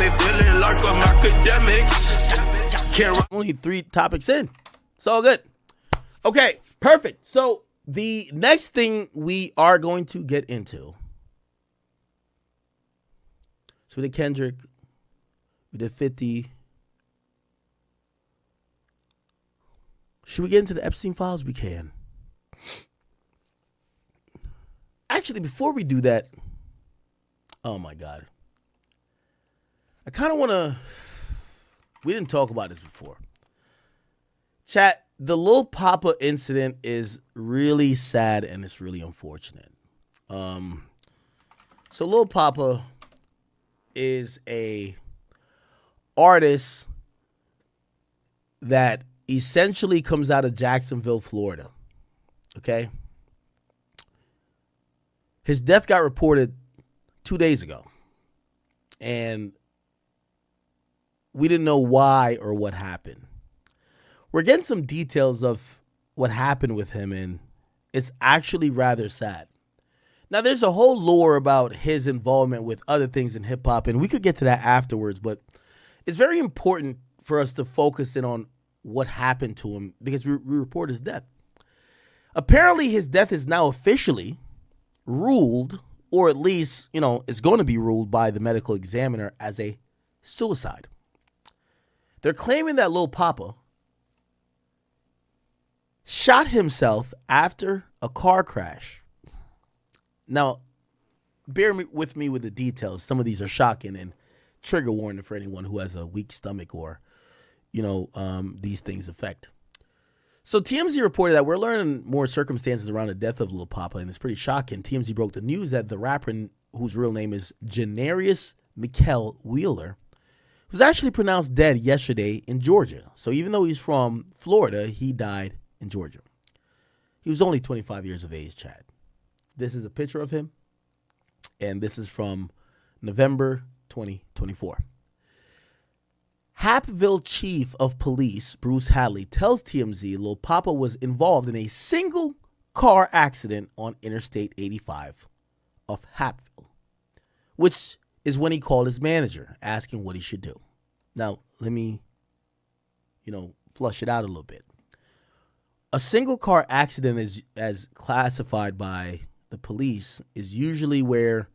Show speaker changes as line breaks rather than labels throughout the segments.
me feeling like I'm academics.
Only 3 topics in. It's all good. Okay, perfect. So the next thing we are going to get into. So we did Kendrick. We did 50. Should we get into the Epstein files? We can. Actually, before we do that, oh my God. I kind of want to, we didn't talk about this before. Chat, the Lil Poppa incident is really sad and it's really unfortunate. So Lil Poppa is a artist that essentially comes out of Jacksonville, Florida. Okay? His death got reported 2 days ago. And we didn't know why or what happened. We're getting some details of what happened with him, and it's actually rather sad. Now, there's a whole lore about his involvement with other things in hip-hop, and we could get to that afterwards, but it's very important for us to focus in on what happened to him because we report his death. Apparently, his death is now officially ruled, or at least, is going to be ruled by the medical examiner as a suicide. They're claiming that Lil Poppa shot himself after a car crash. Now, bear with me with the details. Some of these are shocking and trigger warning for anyone who has a weak stomach or, these things affect. So TMZ reported that we're learning more circumstances around the death of Lil Poppa, and it's pretty shocking. TMZ broke the news that the rapper, whose real name is Janarius Mikkel Wheeler, was actually pronounced dead yesterday in Georgia. So even though he's from Florida, he died in Georgia. He was only 25 years of age, Chad. This is a picture of him, and this is from November 2024. Hapville Chief of Police Bruce Hadley tells TMZ Lil Poppa was involved in a single car accident on Interstate 85 of Hapville, which is when he called his manager asking what he should do. Now, let me, flush it out a little bit. A single car accident is, as classified by the police, is usually where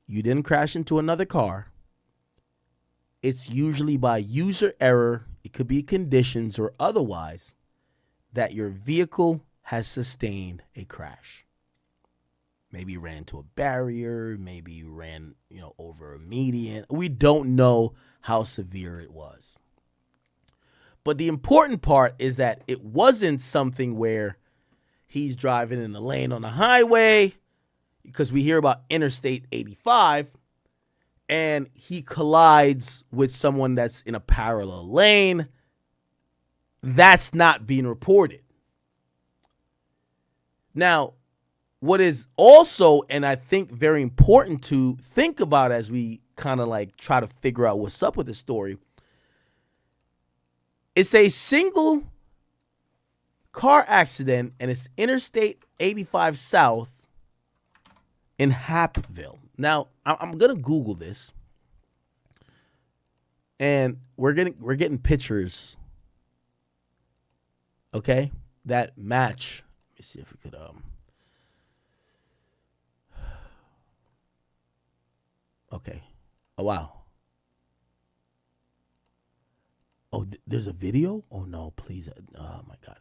you didn't crash into another car. It's usually by user error. It could be conditions or otherwise that your vehicle has sustained a crash. Maybe you ran into a barrier. Maybe you ran, over a median. We don't know how severe it was. But the important part is that it wasn't something where he's driving in the lane on the highway, because we hear about Interstate 85, and he collides with someone that's in a parallel lane. That's not being reported. Now, what is also, and I think very important to think about as we kind of try to figure out what's up with the story, it's a single car accident, and it's Interstate 85 South in Hapville. Now, I'm gonna Google this, and we're getting pictures, okay, that match. Let me see if we could okay. Oh wow. Oh, there's a video? Oh no, please. Oh my God.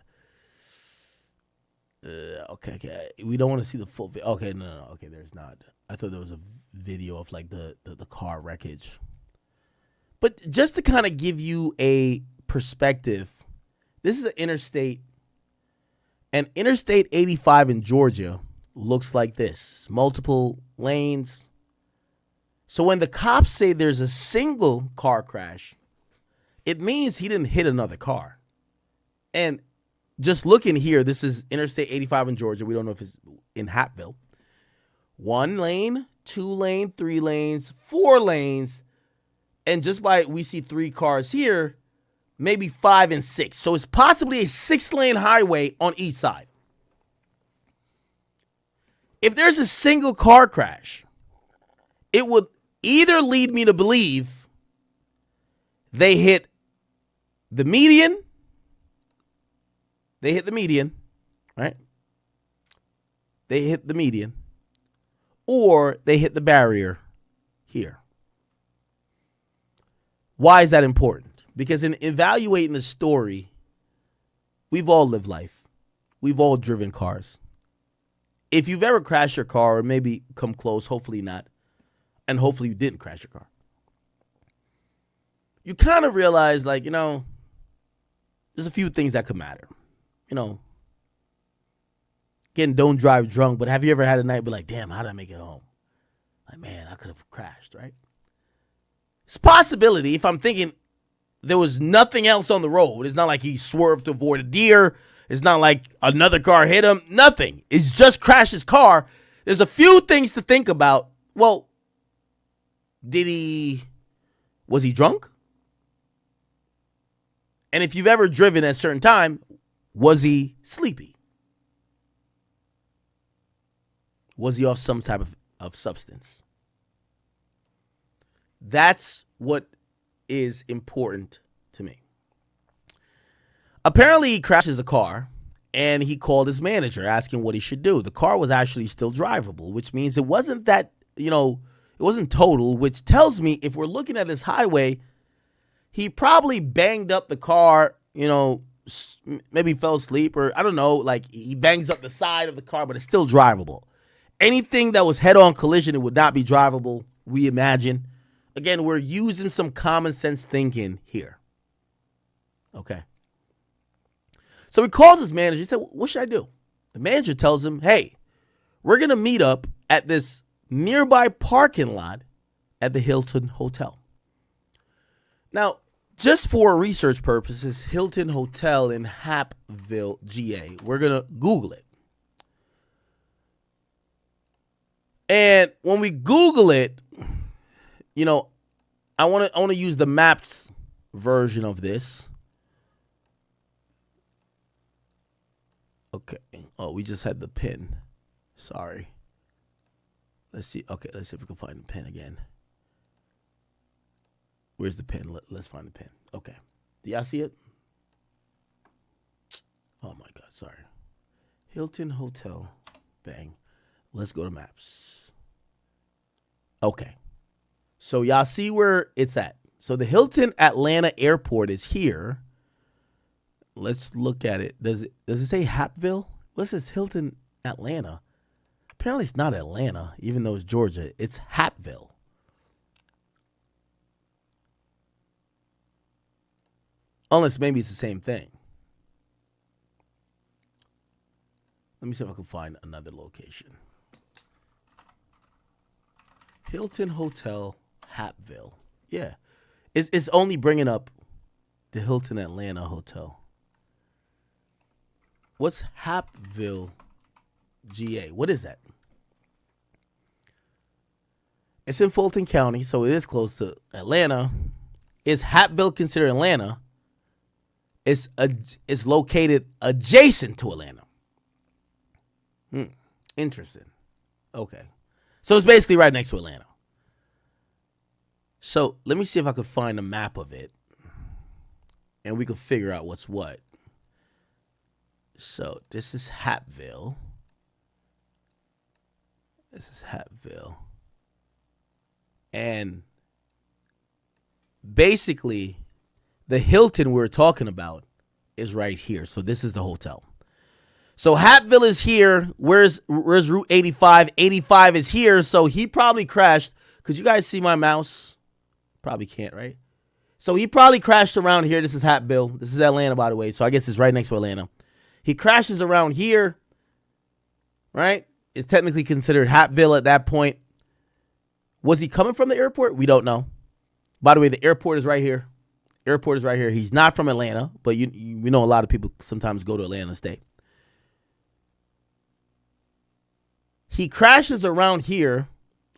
Okay. We don't want to see the full video. Okay, no. Okay, there's not. I thought there was a video of the car wreckage. But just to kind of give you a perspective, this is an interstate, and Interstate 85 in Georgia looks like this. Multiple lanes. So when the cops say there's a single car crash, it means he didn't hit another car. And just looking here, this is Interstate 85 in Georgia. We don't know if it's in Hapville. 1 lane, 2 lane, 3 lanes, 4 lanes. And just by we see 3 cars here, maybe 5 and 6. So it's possibly a 6-lane highway on each side. If there's a single car crash, it would either lead me to believe They hit the median. Right? They hit the median. Or they hit the barrier here. Why is that important? Because in evaluating the story, we've all lived life. We've all driven cars. If you've ever crashed your car or maybe come close, hopefully not, and hopefully you didn't crash your car, you kind of realize, like, there's a few things that could matter. Again, don't drive drunk, but have you ever had a night be like, damn, how did I make it home? Like, man, I could have crashed, right? It's a possibility if I'm thinking there was nothing else on the road. It's not like he swerved to avoid a deer. It's not like another car hit him. Nothing. It's just crashed his car. There's a few things to think about. Well, was he drunk? And if you've ever driven at a certain time, was he sleepy? Was he off some type of substance? That's what is important to me. Apparently, he crashes a car, and he called his manager asking what he should do. The car was actually still drivable, which means it wasn't that, it wasn't total, which tells me if we're looking at this highway, he probably banged up the car, maybe fell asleep, or I don't know, like he bangs up the side of the car, but it's still drivable. Anything that was head-on collision, it would not be drivable, we imagine. Again, we're using some common sense thinking here. Okay. So he calls his manager. He said, what should I do? The manager tells him, hey, we're going to meet up at this nearby parking lot at the Hilton Hotel. Now, just for research purposes, Hilton Hotel in Hapville, GA. We're going to Google it. And when we Google it, I want to use the Maps version of this. Okay. Oh, we just had the pin. Sorry. Let's see. Okay, let's see if we can find the pin again. Where's the pin? Let's find the pin. Okay. Do y'all see it? Oh my God, sorry. Hilton Hotel. Bang. Let's go to Maps. Okay. So y'all see where it's at. So the Hilton Atlanta Airport is here. Let's look at it. Does it say Hapville? What's this Hilton Atlanta? Apparently it's not Atlanta, even though it's Georgia. It's Hapville. Unless maybe it's the same thing. Let me see if I can find another location. Hilton Hotel, Hapville. Yeah. It's only bringing up the Hilton Atlanta Hotel. What's Hapville, GA? What is that? It's in Fulton County, so it is close to Atlanta. Is Hapville considered Atlanta? It's located adjacent to Atlanta. Interesting. Okay. So it's basically right next to Atlanta. So let me see if I could find a map of it. And we could figure out what's what. So this is Hapville. This is Hapville. And basically, the Hilton we're talking about is right here. So this is the hotel. So Hapville is here. Where's Route 85? 85 is here. So he probably crashed. Could you guys see my mouse? Probably can't, right? So he probably crashed around here. This is Hapville. This is Atlanta, by the way. So I guess it's right next to Atlanta. He crashes around here, right? It's technically considered Hapville at that point. Was he coming from the airport? We don't know. By the way, the airport is right here. Airport is right here. He's not from Atlanta, but we know a lot of people sometimes go to Atlanta to stay. He crashes around here,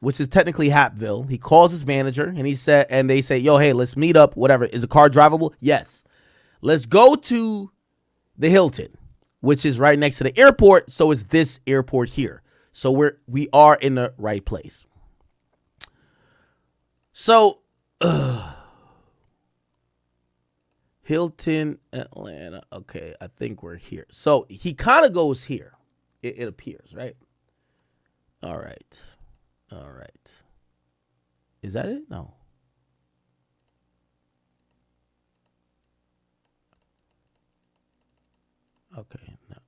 which is technically Hapville. He calls his manager and they say, yo, hey, let's meet up, whatever. Is the car drivable? Yes. Let's go to the Hilton, which is right next to the airport. So it's this airport here. So we are in the right place. So Hilton, Atlanta. Okay, I think we're here. So he kind of goes here. It appears, right? All right. All right. Is that it? No. Okay. No,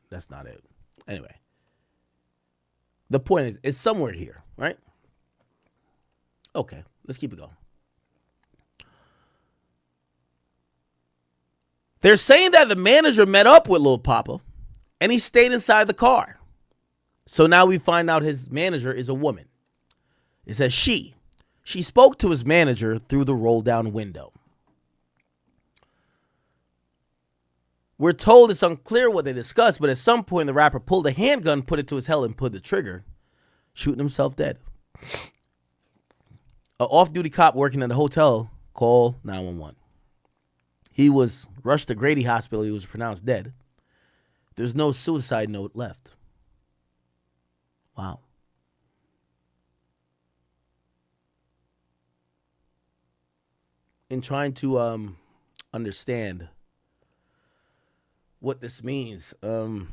that's not it. Anyway. The point is, it's somewhere here, right? Okay, let's keep it going. They're saying that the manager met up with Lil Poppa and he stayed inside the car. So now we find out his manager is a woman. It says she. She spoke to his manager through the roll down window. We're told it's unclear what they discussed, but at some point the rapper pulled a handgun, put it to his head, and pulled the trigger, shooting himself dead. An off-duty cop working at a hotel called 911. He was rushed to Grady Hospital. He was pronounced dead. There's no suicide note left. Wow. In trying to understand what this means, it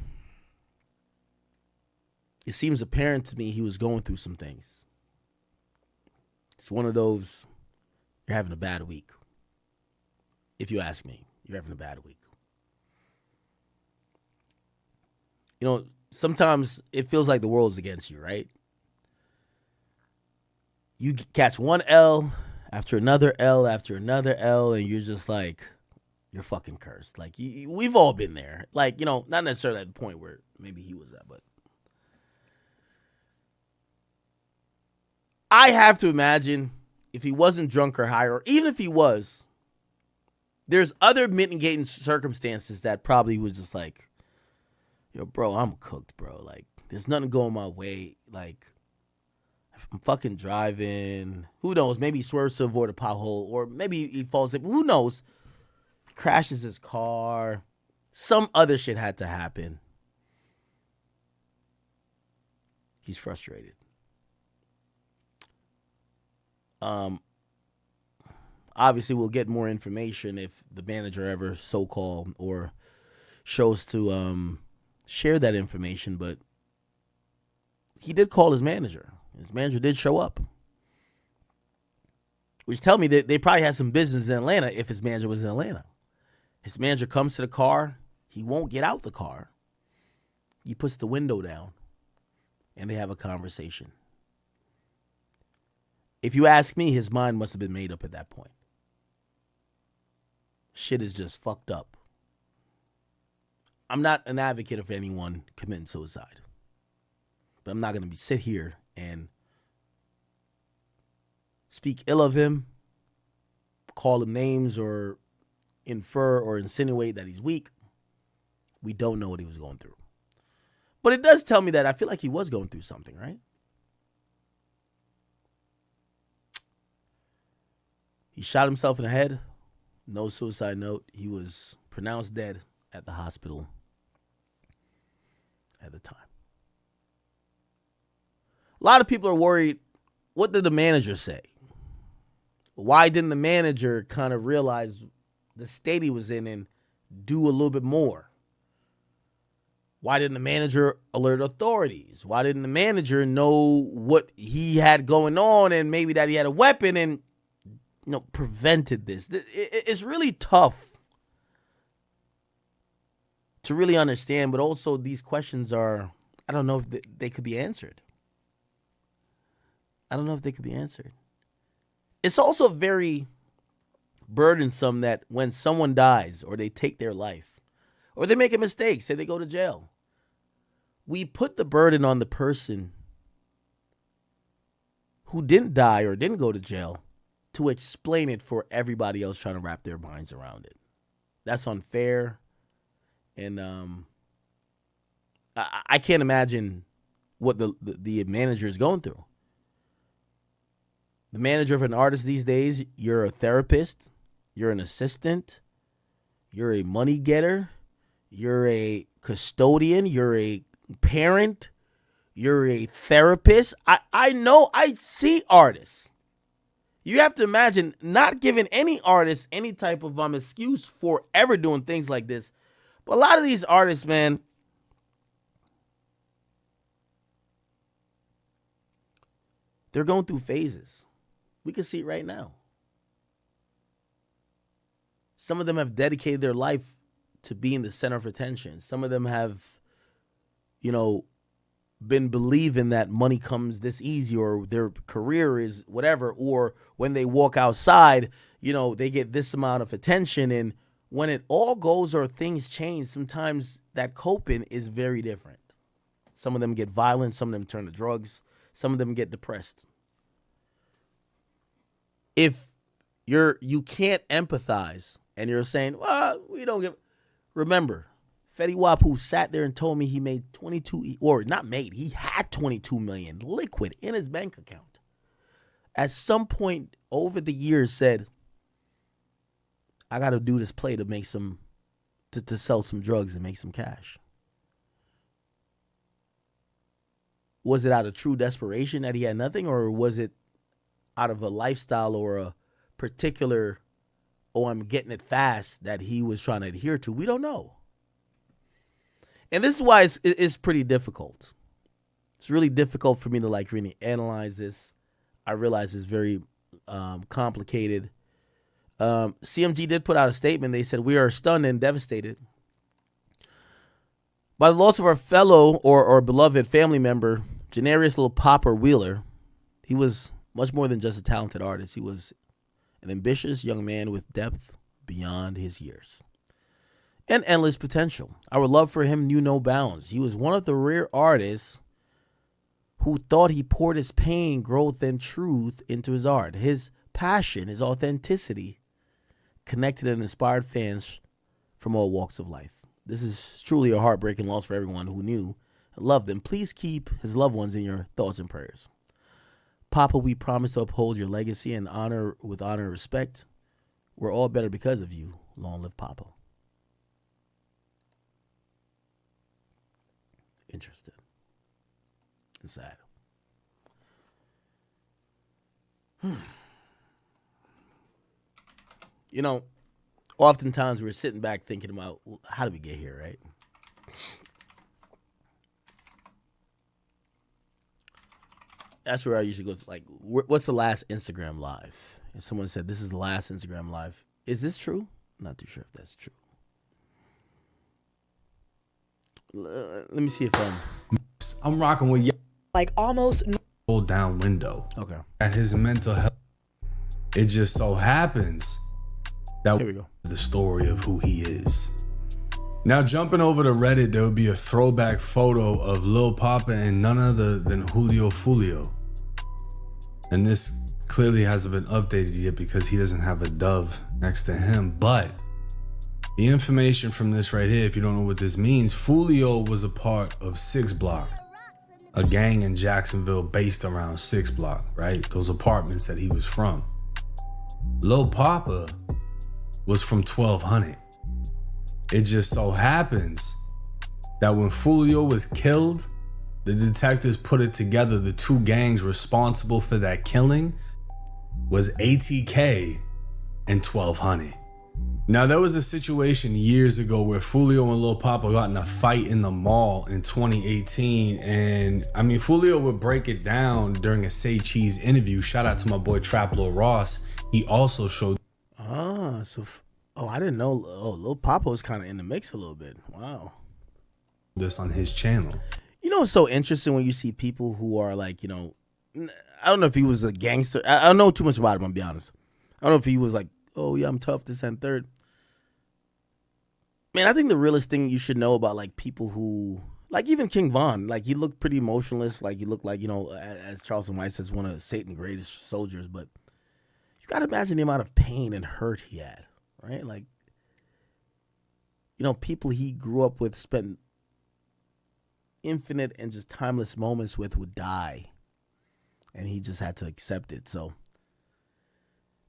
seems apparent to me he was going through some things. It's one of those, you're having a bad week. If you ask me, you're having a bad week. You know, sometimes it feels like the world's against you, right? You catch one L after another L after another L, and you're just like, you're fucking cursed. Like, we've all been there. Like, you know, not necessarily at the point where maybe he was at, but I have to imagine if he wasn't drunk or high, or even if he was, there's other mitigating circumstances that probably was just like, yo, bro, I'm cooked, bro. Like, there's nothing going my way. Like, I'm fucking driving. Who knows? Maybe he swerves to avoid a pothole, or maybe he falls in. Who knows? Crashes his car. Some other shit had to happen. He's frustrated. Obviously, we'll get more information if the manager ever so-called or chose to share that information, but he did call his manager. His manager did show up, which tell me that they probably had some business in Atlanta if his manager was in Atlanta. His manager comes to the car. He won't get out the car. He puts the window down, and they have a conversation. If you ask me, his mind must have been made up at that point. Shit is just fucked up. I'm not an advocate of anyone committing suicide, but I'm not going to sit here and speak ill of him, call him names, or infer or insinuate that he's weak. We don't know what he was going through. But it does tell me that I feel like he was going through something, right? He shot himself in the head. No suicide note. He was pronounced dead at the hospital at the time. A lot of people are worried, what did the manager say? Why didn't the manager kind of realize the state he was in and do a little bit more? Why didn't the manager alert authorities? Why didn't the manager know what he had going on and maybe that he had a weapon and, you know, prevented this? It's really tough to really understand, but also these questions are, I don't know if they could be answered. I don't know if they could be answered. It's also very burdensome that when someone dies or they take their life or they make a mistake, say they go to jail, we put the burden on the person who didn't die or didn't go to jail to explain it for everybody else trying to wrap their minds around it. That's unfair. And I can't imagine what the manager is going through. The manager of an artist these days, you're a therapist, you're an assistant, you're a money getter, you're a custodian, you're a parent, you're a therapist. I know, I see artists You have to imagine not giving any artist any type of excuse for ever doing things like this. But a lot of these artists, man, they're going through phases. We can see it right now. Some of them have dedicated their life to being the center of attention. Some of them have, been believing that money comes this easy, or their career is whatever, or when they walk outside, they get this amount of attention. And when it all goes or things change, sometimes that coping is very different. Some of them get violent. Some of them turn to drugs. Some of them get depressed. If you can't empathize and you're saying, well, we don't give, remember, Fetty Wap, who sat there and told me he made he had 22 million liquid in his bank account, at some point over the years said, I got to do this play to make to sell some drugs and make some cash. Was it out of true desperation that he had nothing, or was it out of a lifestyle or a particular, I'm getting it fast, that he was trying to adhere to? We don't know. And this is why it's pretty difficult. It's really difficult for me to really analyze this. I realize it's very complicated. CMG did put out a statement. They said, we are stunned and devastated by the loss of our fellow or beloved family member, Janarius Lil Poppa Wheeler. He was much more than just a talented artist. He was an ambitious young man with depth beyond his years and endless potential. Our love for him knew no bounds. He was one of the rare artists who thought he poured his pain, growth, and truth into his art. His passion, his authenticity connected and inspired fans from all walks of life. This is truly a heartbreaking loss for everyone who knew and loved him. Please keep his loved ones in your thoughts and prayers. Papa, we promise to uphold your legacy and honor and respect. We're all better because of you. Long live Papa. Interesting. And sad. Oftentimes we're sitting back thinking about, how did we get here, right? That's where I usually go, what's the last Instagram live? And someone said, this is the last Instagram live. Is this true? I'm not too sure if that's true. Let me see if
I'm rocking with
almost
pull down window.
Okay.
At his mental health. It just so happens that
here we go.
The story of who he is. Now jumping over to Reddit, there would be a throwback photo of Lil Poppa and none other than Julio Fulio. And this clearly hasn't been updated yet because he doesn't have a dove next to him. But the information from this right here, if you don't know what this means, Fulio was a part of 6 Block, a gang in Jacksonville based around 6 Block, right? Those apartments that he was from. Lil Poppa was from 1200. It just so happens that when Fulio was killed, the detectives put it together. The 2 gangs responsible for that killing was ATK and 1200. Now, there was a situation years ago where Fulio and Lil Poppa got in a fight in the mall in 2018. And Fulio would break it down during a Say Cheese interview. Shout out to my boy Trap Lil Ross. He also showed.
I didn't know. Lil Poppa was kind of in the mix a little bit. Wow.
This on his channel.
It's so interesting when you see people who are I don't know if he was a gangster. I don't know too much about him, I'll be honest. I don't know if he was oh yeah, I'm tough, this and third. Man, I think the realest thing you should know about people who, even King Von, he looked pretty emotionless. He looked as Charleston White says, one of Satan's greatest soldiers. But you got to imagine the amount of pain and hurt he had, right? People he grew up with, spent infinite and just timeless moments with, would die. And he just had to accept it. So,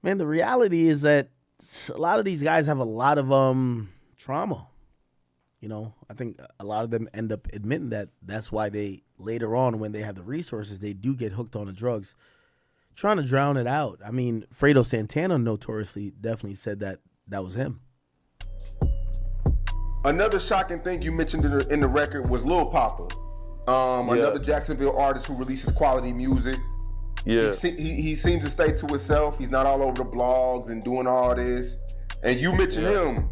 man, the reality is that a lot of these guys have a lot of trauma. I think a lot of them end up admitting that that's why they later on, when they have the resources, they do get hooked on the drugs trying to drown it out. I mean, Fredo Santana notoriously definitely said that was him.
Another shocking thing you mentioned in the record was Lil Poppa. Another Jacksonville artist who releases quality music.
Yeah.
He seems to stay to himself. He's not all over the blogs and doing all this. And you mentioned him.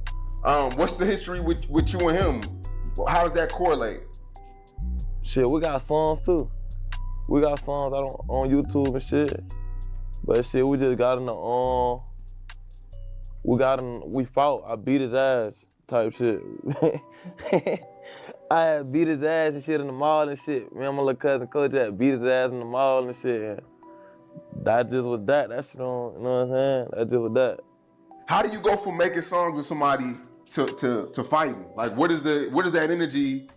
What's the history with you and him? How does that correlate?
Shit, we got songs too. We got songs out on YouTube and shit. But shit, we just got in the we fought. I beat his ass type shit. I had beat his ass and shit in the mall and shit. Me and my little cousin Coach had beat his ass in the mall and shit. That just was that. That shit on, you know what I'm saying? That just was that.
How do you go from making songs with somebody to fighting? Like, what is that energy?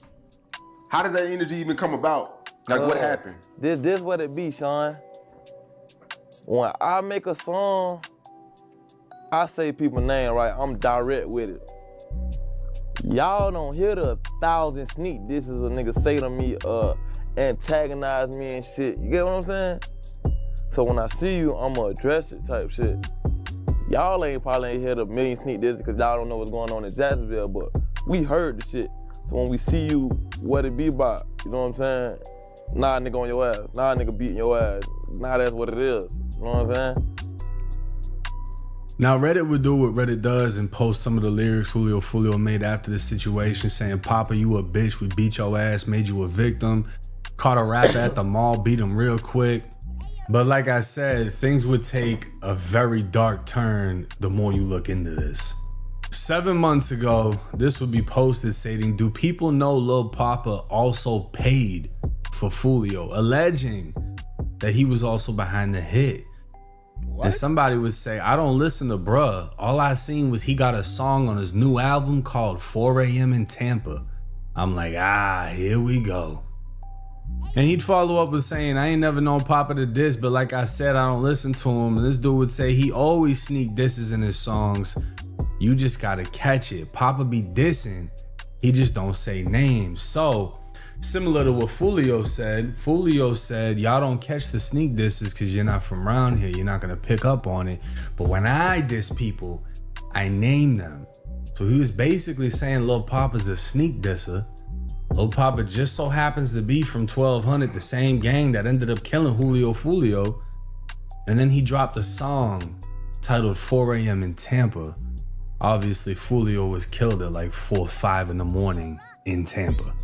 How does that energy even come about? Like, what happened?
This what it be, Sean. When I make a song, I say people's name right. I'm direct with it. Y'all don't hear the 1,000 sneak disses a nigga say to me, antagonize me and shit. You get what I'm saying? So when I see you, I'ma address it type shit. Y'all probably ain't hear the million sneak disses because y'all don't know what's going on in Jacksonville, but we heard the shit. So when we see you, what it be about, you know what I'm saying? Nah, nigga on your ass. Nah, nigga beating your ass. Nah, that's what it is. You know what I'm saying?
Now, Reddit would do what Reddit does and post some of the lyrics Julio Fulio made after the situation, saying, Papa, you a bitch, we beat your ass, made you a victim, caught a rapper at the mall, beat him real quick. But like I said, things would take a very dark turn the more you look into this. 7 months ago, this would be posted stating, do people know Lil Poppa also paid for Fulio, alleging that he was also behind the hit. What? And somebody would say, I don't listen to bruh. All I seen was he got a song on his new album called 4 a.m. in Tampa. I'm like, here we go. And he'd follow up with saying, I ain't never known Poppa to diss, but like I said, I don't listen to him. And this dude would say he always sneak disses in his songs. You just gotta catch it. Poppa be dissing, he just don't say names. So, similar to what Fulio said, y'all don't catch the sneak disses because you're not from around here. You're not gonna pick up on it. But when I diss people, I name them. So he was basically saying Lil Poppa's a sneak disser. Lil Poppa just so happens to be from 1200, the same gang that ended up killing Julio Fulio. And then he dropped a song titled 4 a.m. in Tampa. Obviously, Fulio was killed at like 4 or 5 in the morning in Tampa.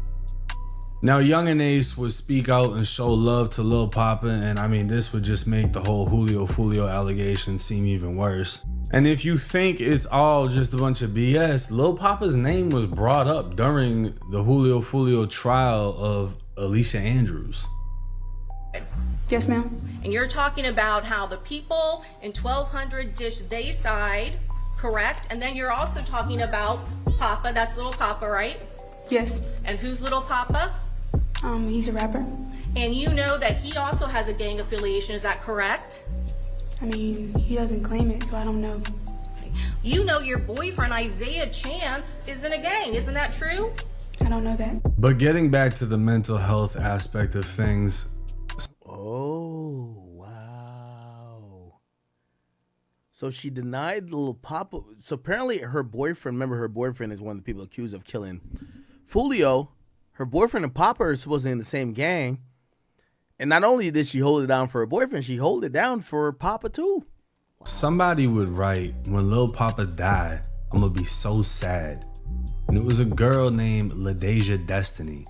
Now, Young and Ace would speak out and show love to Lil Poppa, and I mean, this would just make the whole Julio Fulio allegation seem even worse. And if you think it's all just a bunch of BS, Lil Poppa's name was brought up during the Julio Fulio trial of Alicia Andrews.
Yes, ma'am.
And you're talking about how the people in 1200 dish they side, correct? And then you're also talking about Poppa, that's Lil Poppa, right?
Yes.
And who's Lil Poppa?
He's a rapper.
And you know that he also has a gang affiliation, is that correct?
I mean, he doesn't claim it, so I don't know.
You know your boyfriend, Isaiah Chance, is in a gang, isn't that true?
I don't know that.
But getting back to the mental health aspect of things.
Oh, wow. So she denied Lil Poppa. So apparently her boyfriend, remember her boyfriend is one of the people accused of killing Fulio. Her boyfriend and Poppa are supposedly in the same gang. And not only did she hold it down for her boyfriend, she held it down for Poppa too.
Somebody would write, when Lil Poppa died, I'm gonna be so sad. And it was a girl named LaDeja Destiny.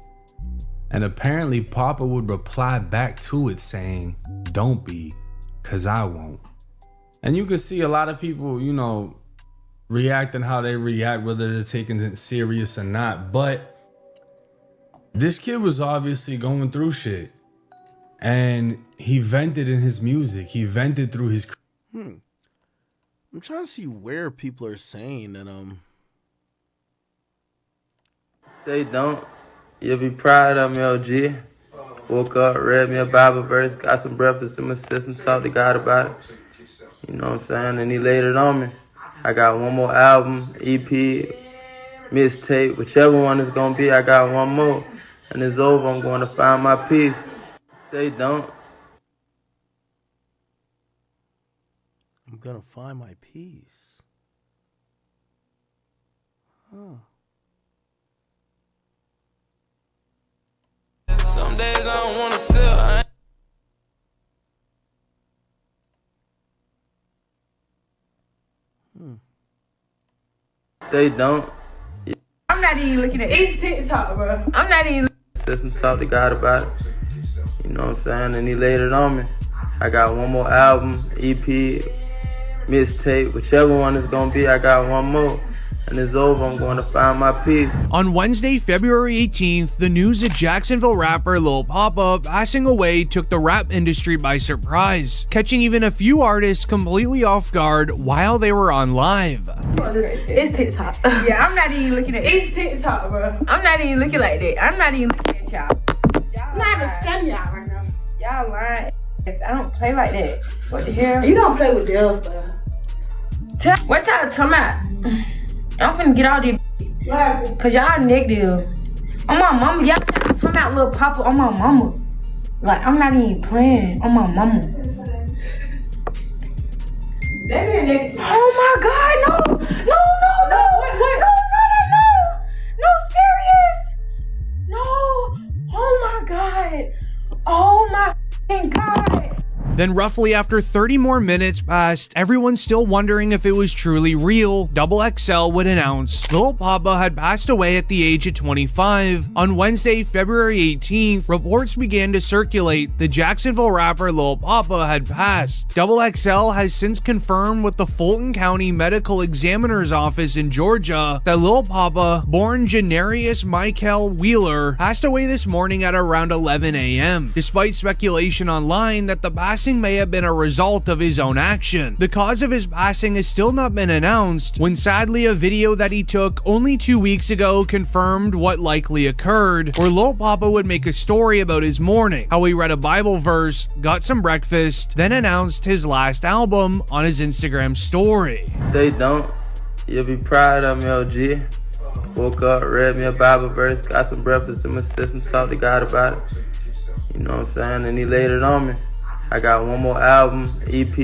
And apparently Poppa would reply back to it saying, don't be, cause I won't. And you can see a lot of people, you know, reacting how they react, whether they're taking it serious or not. But this kid was obviously going through shit. And he vented in his music. He vented through his...
I'm trying to see where people are saying that,
Say don't. You'll be proud of me, OG. Woke up, read me a Bible verse, got some breakfast in my system, talked to God about it. You know what I'm saying? And he laid it on me. I got one more album, EP, mixtape, whichever one it's gonna be, I got one more. And it's over, I'm going to find my peace. Say don't.
I'm gonna find my peace. Huh.
Some days I don't wanna sell.
They don't.
I'm not even looking at it. It's TikTok, bro. I'm not even.
Just talk to God about it. You know what I'm saying? And he laid it on me. I got one more album, EP, mixtape, whichever one it's gonna be. I got one more. And it's over, I'm going to find my peace.
On Wednesday, February 18th, the news that Jacksonville rapper Lil Poppa passing away took the rap industry by surprise, catching even a few artists completely off guard while they were on live.
It's TikTok. Yeah, I'm not even looking at it. It's TikTok, bro. I'm not even looking like that. I'm not even looking at y'all. I'm not even studying y'all right now. Y'all lying. I don't play like that. What the hell? You don't play with them, bro. What y'all talking about? I'm finna get all these cause y'all negative. On my mama, y'all talking about Lil Poppa on my mama. Like, I'm not even playing on my mama. They being negative. Oh my God, no. No, serious. No, oh my God. Oh my God.
Then roughly after 30 more minutes passed, everyone still wondering if it was truly real, XXL would announce Lil Poppa had passed away at the age of 25. On Wednesday, February 18th, reports began to circulate the Jacksonville rapper Lil Poppa had passed. XXL has since confirmed with the Fulton County Medical Examiner's Office in Georgia that Lil Poppa, born Janarius Michael Wheeler, passed away this morning at around 11 a.m. Despite speculation online that the passing may have been a result of his own action. The cause of his passing has still not been announced, when sadly a video that he took only 2 weeks ago confirmed what likely occurred, where Lil Poppa would make a story about his morning, how he read a Bible verse, got some breakfast, then announced his last album on his Instagram story.
They don't. You'll be proud of me, OG. Woke up, read me a Bible verse, got some breakfast in my system, talked to God about it. You know what I'm saying? And he laid it on me. I got one more album, EP,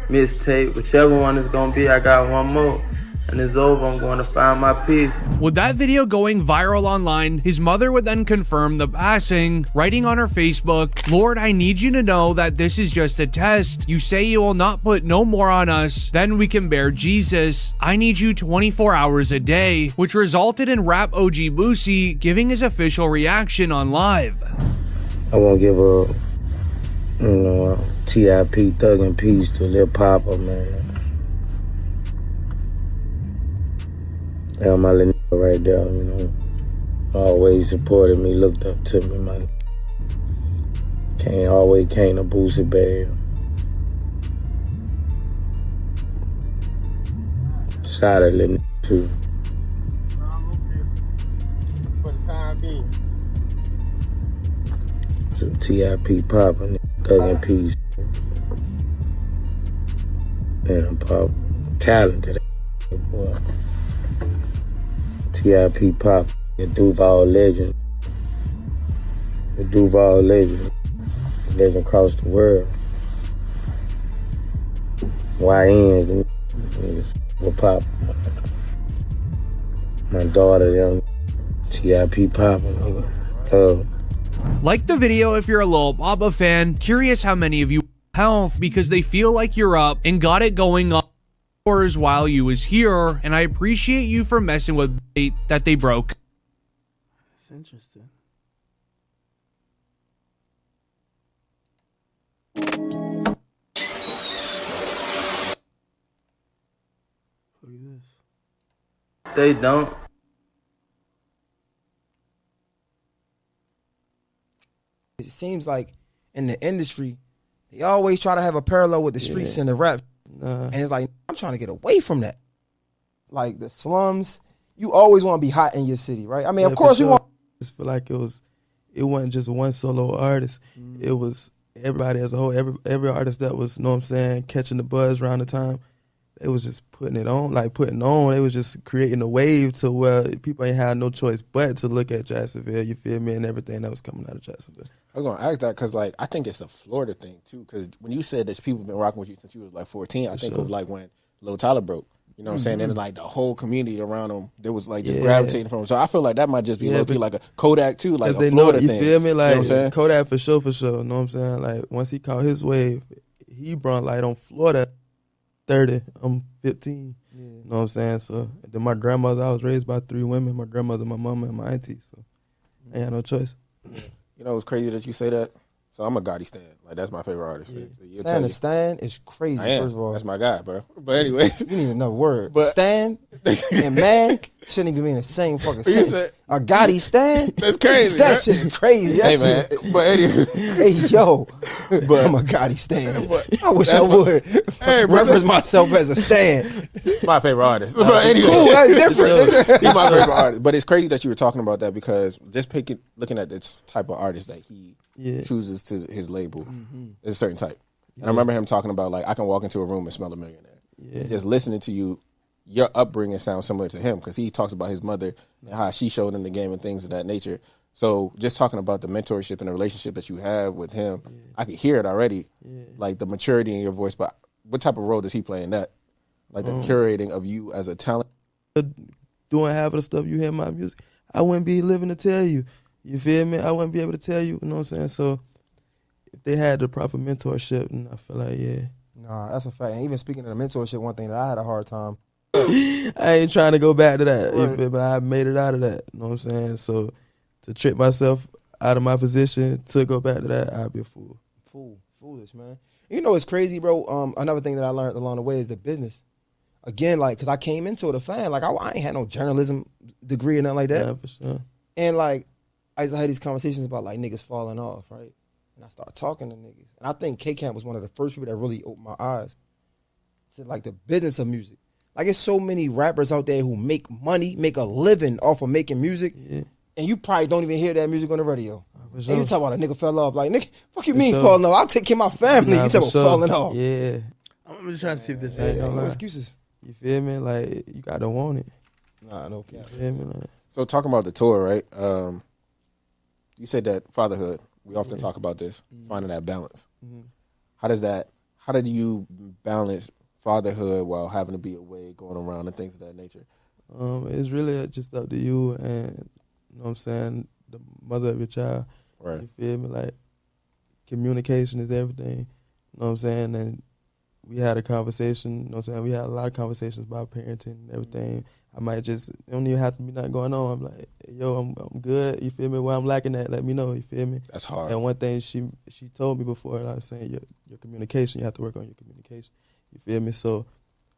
mixtape, whichever one it's gonna be, I got one more. And it's over, I'm going to find my peace.
With that video going viral online, his mother would then confirm the passing, writing on her Facebook, "Lord, I need you to know that this is just a test. You say you will not put no more on us, then we can bear Jesus. I need you 24 hours a day," which resulted in rap OG Boosie giving his official reaction on live.
I won't give a TIP Thug and Peace to Lil Poppa, man. Yeah, my little nigga right there, you know. Always supported me, looked up to me, man. Always came to Boosie, baby. Shout out little nigga too.
For the time being.
Some TIP Poppa, Thug and Peace. Man, Pop, talented, boy. TIP Poppa, the Duval legend. The Duval legend. Living across the world. YNs, the niggas with Pop. My daughter, young TIP Poppa, nigga.
Like the video if you're a Lil Poppa fan. Curious how many of you health because they feel like you're up and got it going on hours while you was here, and I appreciate you for messing with bait that they broke.
That's interesting. Look at this.
They don't.
It seems like in the industry, they always try to have a parallel with the streets and the rap. And it's like, I'm trying to get away from that. Like the slums, you always want to be hot in your city, right? I mean, of course, we want.
I just feel like it wasn't just one solo artist. It was everybody as a whole. Every artist that was, you know what I'm saying, catching the buzz around the time, they was just putting it on, like putting on. They was just creating a wave to where people ain't had no choice but to look at Jacksonville, you feel me, and everything that was coming out of Jacksonville.
was gonna ask that because like I think it's a Florida thing too. Because when you said that people been rocking with you since you was like 14, I think it was like when Lil Tyler broke. You know what I'm saying? And like the whole community around him, there was like just gravitating from him. So I feel like that might just be low-key like a Kodak too, like a
they
Florida
know, you
thing.
feel me? Like
you know
Kodak for sure. You know what I'm saying? Like once he caught his wave, he brought light on Florida. 30, I'm 15. You know what I'm saying? So then my grandmother, I was raised by 3 women: my grandmother, my mama, and my auntie. So I had no choice.
You know, it's crazy that you say that. So I'm a Gotti stan. Like that's my favorite artist.
Yeah. Stan is crazy. First of all,
that's my guy, bro. But anyway,
you need another word. But Stan and man shouldn't even be in the same fucking sentence. A Gotti Stan?
That's crazy.
That shit crazy.
Hey man. But anyway,
hey yo, but I'm a Gotti Stan. I wish I would reference myself as a Stan.
My favorite artist. But anyway,
cool. That's different.
He's my favorite artist. But it's crazy that you were talking about that because just looking at this type of artist that he chooses to his label is a certain type. And I remember him talking about like I can walk into a room and smell a millionaire. Just listening to you, your upbringing sounds similar to him because he talks about his mother and how she showed him the game and things of that nature. So just talking about the mentorship and the relationship that you have with him, I could hear it already, like the maturity in your voice. But what type of role does he play in that? Like the curating of you as a talent?
Doing half of the stuff you hear in my music, I wouldn't be living to tell you. You feel me? I wouldn't be able to tell you, you know what I'm saying? So if they had the proper mentorship, then I feel like,
Nah, that's a fact. And even speaking of the mentorship, one thing that I had a hard time.
I ain't trying to go back to that, but I made it out of that, you know what I'm saying? So to trick myself out of my position to go back to that, I'd be a fool.
Foolish, man. You know, it's crazy, bro. Another thing that I learned along the way is the business. Again, like, because I came into it a fan. Like, I ain't had no journalism degree or nothing like that.
Yeah, for sure.
And, like, I used to have these conversations about, like, niggas falling off, right? And I started talking to niggas. And I think K-Camp was one of the first people that really opened my eyes to, like, the business of music. Like, there's so many rappers out there who make money, make a living off of making music. Yeah. And you probably don't even hear that music on the radio.
Sure.
And you talk about a nigga fell off. Like, nigga, fuck you mean falling off? I'll take care of my family. You talk about falling off.
Yeah.
I'm just trying to see if this
no excuses.
You feel me? Like, you gotta want it.
Nah, no cap.
You feel me? Like,
so talking about the tour, right? You said that fatherhood. We often talk about this, finding that balance. How did you balance fatherhood while having to be away, going around and things of that nature?
It's really just up to you and, you know what I'm saying, the mother of your child.
Right.
You feel me? Like, communication is everything. You know what I'm saying? And we had a conversation, you know what I'm saying? We had a lot of conversations about parenting and everything. I might just, it don't even have to be nothing going on. I'm like, yo, I'm good. You feel me? Where I'm lacking at, let me know. You feel me?
That's hard.
And one thing she told me before, and I was saying, your communication, you have to work on your communication. You feel me? So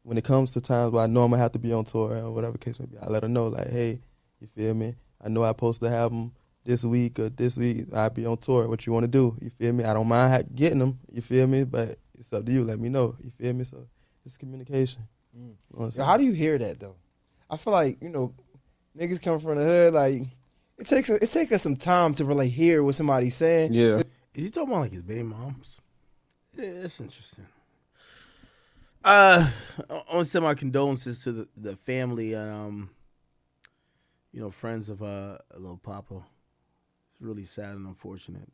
when it comes to times where I know I'm going to have to be on tour or whatever case may be, I let her know, like, hey, you feel me? I know I'm supposed to have them this week or this week. I'll be on tour. What you want to do? You feel me? I don't mind getting them. You feel me? But it's up to you. Let me know. You feel me? So it's communication. You know
So how do you hear that, though? I feel like, you know, niggas come from the hood, like, it takes us some time to really hear what somebody's saying.
Yeah.
Is he talking about like his baby moms? Yeah, that's interesting. I want to send my condolences to the family and friends of Lil Poppa. It's really sad and unfortunate.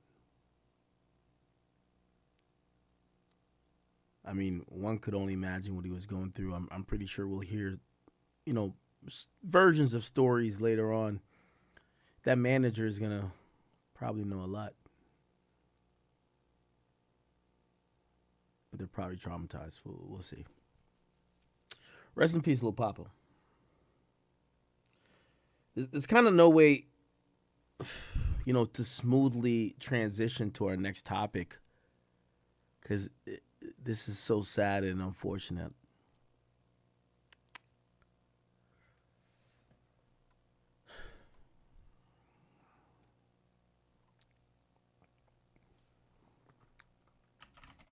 I mean, one could only imagine what he was going through. I'm pretty sure we'll hear, versions of stories later on. That manager is gonna probably know a lot, but they're probably traumatized. We'll see. Rest in peace, Lil Poppa. There's kind of no way, to smoothly transition to our next topic, because this is so sad and unfortunate.